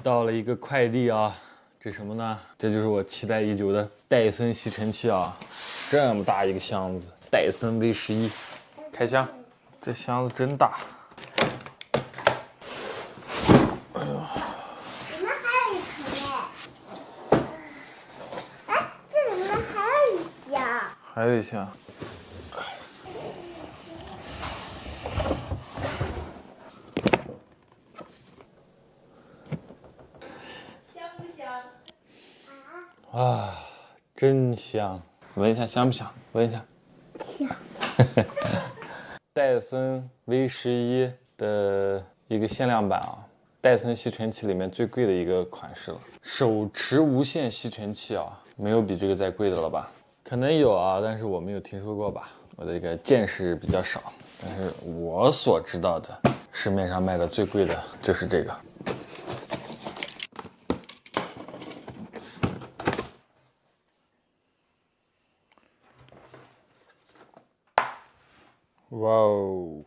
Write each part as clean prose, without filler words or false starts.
到了一个快递啊，这什么呢？这就是我期待已久的戴森吸尘器啊，这么大一个箱子，戴森 V11。开箱，这箱子真大。里面还有一层哎，哎，这里面还有一箱。还有一箱。香不香？啊，真香！闻一下香不香？闻一下。香。戴森 V11的一个限量版啊，戴森吸尘器里面最贵的一个款式了。手持无线吸尘器啊，没有比这个再贵的了吧？可能有啊，但是我没有听说过吧。我的这个见识比较少，但是我所知道的，市面上卖的最贵的就是这个。哇哦！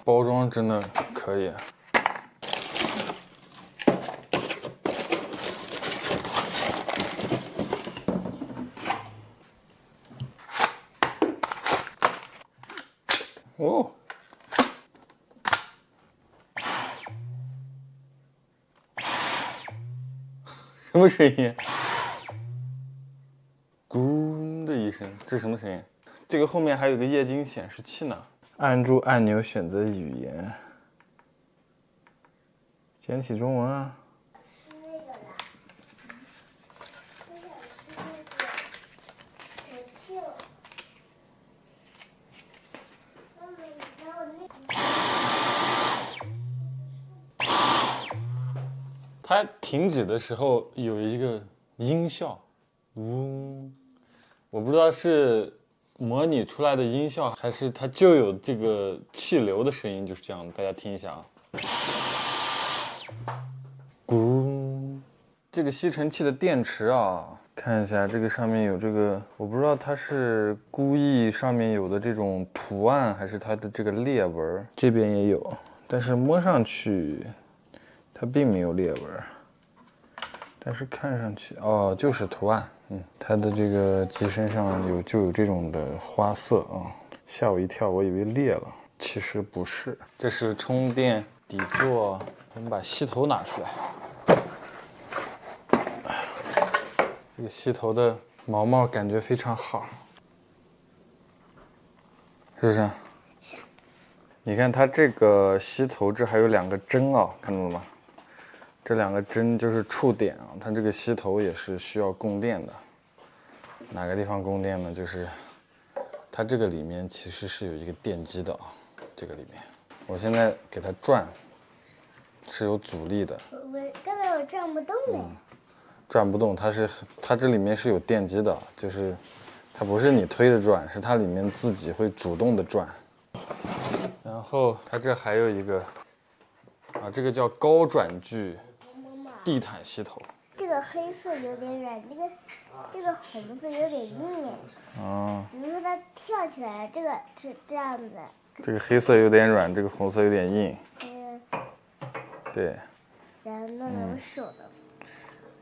包装真的可以。哦，什么声音？咕的一声，这是什么声音？这个后面还有个液晶显示器呢。按住按钮选择语言，简体中文啊。是那个啦，我想吃那个可秀。妈妈，你看我那。它停止的时候有一个音效，嗡，我不知道是模拟出来的音效，还是它就有这个气流的声音，就是这样的。大家听一下啊，咕。这个吸尘器的电池啊，看一下这个上面有这个，我不知道它是故意上面有的这种图案，还是它的这个裂纹。这边也有，但是摸上去它并没有裂纹。但是看上去哦，就是图案，它的这个机身上就有这种的花色啊，吓我一跳，我以为裂了，其实不是。这是充电底座，我们把吸头拿出来。这个吸头的毛毛感觉非常好，是不是？你看它这个吸头这还有两个针啊，看到了吗？这两个针就是触点啊，它这个吸头也是需要供电的。哪个地方供电呢？就是它这个里面其实是有一个电机的啊，这个里面，我现在给它转，是有阻力的。刚才我转不动嘞。转不动，它这里面是有电机的，就是它不是你推着转，是它里面自己会主动的转。然后它这还有一个啊，这个叫高转距地毯吸头。这个黑色有点软，这个红色有点硬哎。啊，比如说它跳起来，这个是这样子。这个黑色有点软，这个红色有点硬。对。然后弄成手的。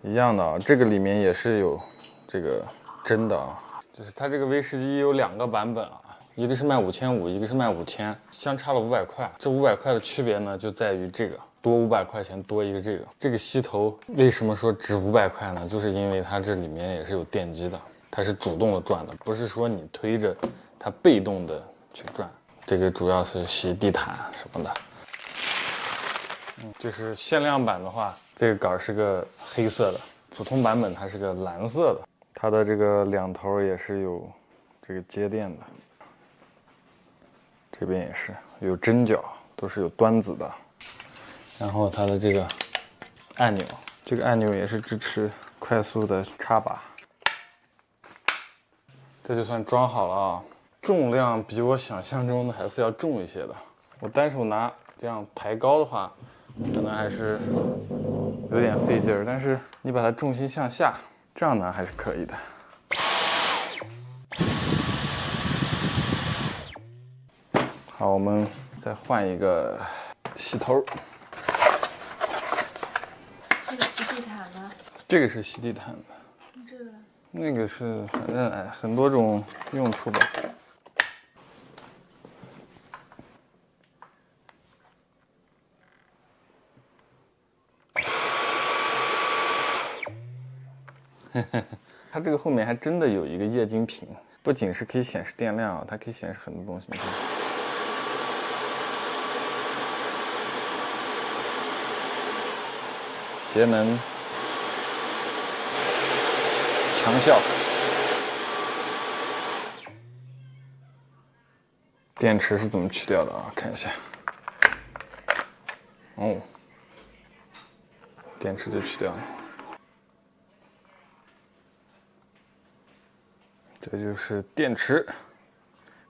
一样的啊，这个里面也是有这个针的啊，就是它这个 V11有两个版本啊，一个是卖5500，一个是卖5000，相差了500块。这500块的区别呢，就在于这个多500块钱多一个这个。这个吸头为什么说值500块呢？就是因为它这里面也是有电机的，它是主动的转的，不是说你推着它被动的去转。这个主要是吸地毯什么的。就是限量版的话，这个杆是个黑色的，普通版本它是个蓝色的。它的这个两头也是有这个接电的，这边也是有针脚，都是有端子的。然后它的这个按钮，这个按钮也是支持快速的插拔。这就算装好了啊，重量比我想象中的还是要重一些的。我单手拿这样抬高的话，可能还是有点费劲儿，但是你把它重心向下，这样拿还是可以的。好，我们再换一个洗头。这个洗地毯吗？这个是洗地毯的，这个呢？那个是反正很多种用处吧。它这个后面还真的有一个液晶屏，不仅是可以显示电量啊，它可以显示很多东西。你看，节能、强效、电池是怎么去掉的啊？看一下。哦，电池就去掉了。这就是电池，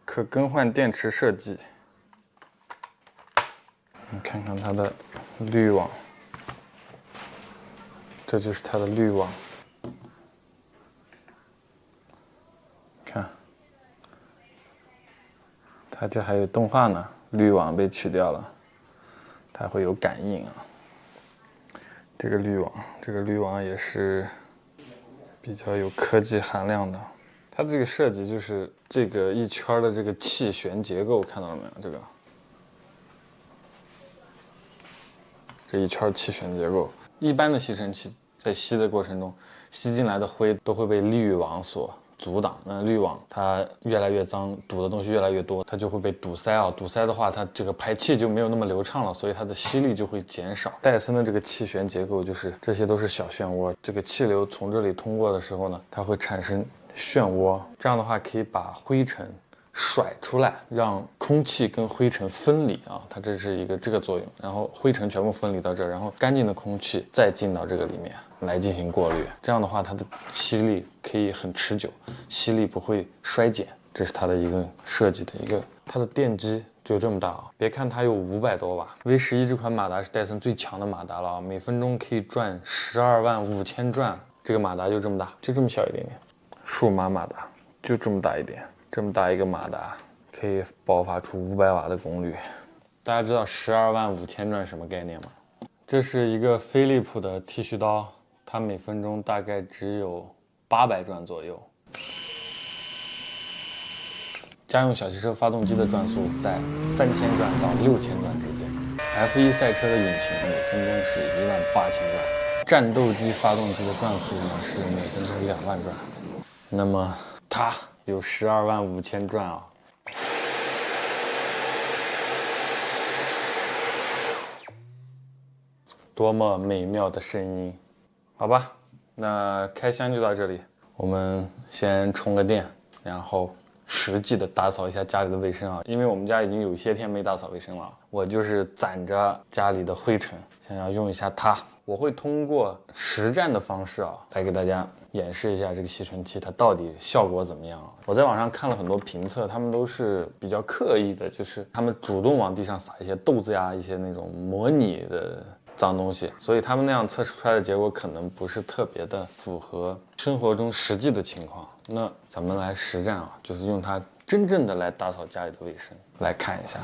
可更换电池设计。你看看它的滤网，这就是它的滤网。看，它这还有动画呢，滤网被取掉了，它会有感应啊。这个滤网也是比较有科技含量的。它这个设计就是这个一圈的这个气旋结构，看到了没有？这一圈气旋结构，一般的吸尘器在吸的过程中，吸进来的灰都会被滤网所阻挡。那滤网它越来越脏，堵的东西越来越多，它就会被堵塞啊。堵塞的话，它这个排气就没有那么流畅了，所以它的吸力就会减少。戴森的这个气旋结构就是这些都是小漩涡，这个气流从这里通过的时候呢，它会产生漩涡，这样的话可以把灰尘甩出来，让空气跟灰尘分离啊，它这是一个这个作用。然后灰尘全部分离到这儿，然后干净的空气再进到这个里面来进行过滤。这样的话，它的吸力可以很持久，吸力不会衰减。这是它的一个设计的一个，它的电机就这么大啊！别看它有500多瓦，V11这款马达是戴森最强的马达了啊，每分钟可以转125000转。这个马达就这么大，就这么小一点点。数码马达就这么大一点，这么大一个马达可以爆发出500瓦的功率。大家知道125000转什么概念吗？这是一个飞利浦的剃须刀，它每分钟大概只有800转左右。家用小汽车发动机的转速在3000转到6000转之间。F1 赛车的引擎每分钟是18000转，战斗机发动机的转速呢是每分钟2万转。那么它有125000转啊！多么美妙的声音！好吧，那开箱就到这里，我们先充个电，然后实际的打扫一下家里的卫生啊，因为我们家已经有些天没打扫卫生了，我就是攒着家里的灰尘，想要用一下它。我会通过实战的方式啊，来给大家演示一下这个吸尘器它到底效果怎么样啊。我在网上看了很多评测，他们都是比较刻意的，就是他们主动往地上撒一些豆子呀，一些那种模拟的脏东西，所以他们那样测试出来的结果可能不是特别的符合生活中实际的情况。那咱们来实战啊，就是用它真正的来打扫家里的卫生，来看一下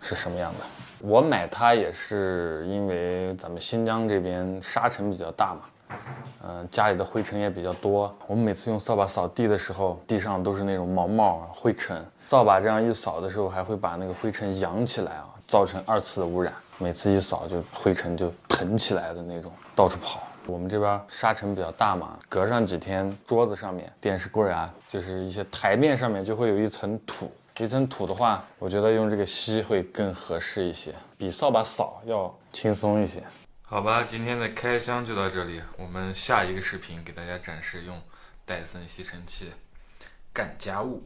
是什么样的。我买它也是因为咱们新疆这边沙尘比较大嘛，家里的灰尘也比较多。我们每次用扫把扫地的时候，地上都是那种毛毛灰尘，扫把这样一扫的时候，还会把那个灰尘扬起来啊，造成2次的污染。每次一扫就灰尘就腾起来的那种，到处跑。我们这边沙尘比较大嘛，隔上几天桌子上面、电视柜啊，就是一些台面上面就会有一层土。一层土的话，我觉得用这个吸会更合适一些，比扫把扫要轻松一些。好吧，今天的开箱就到这里，我们下一个视频给大家展示用戴森吸尘器干家务。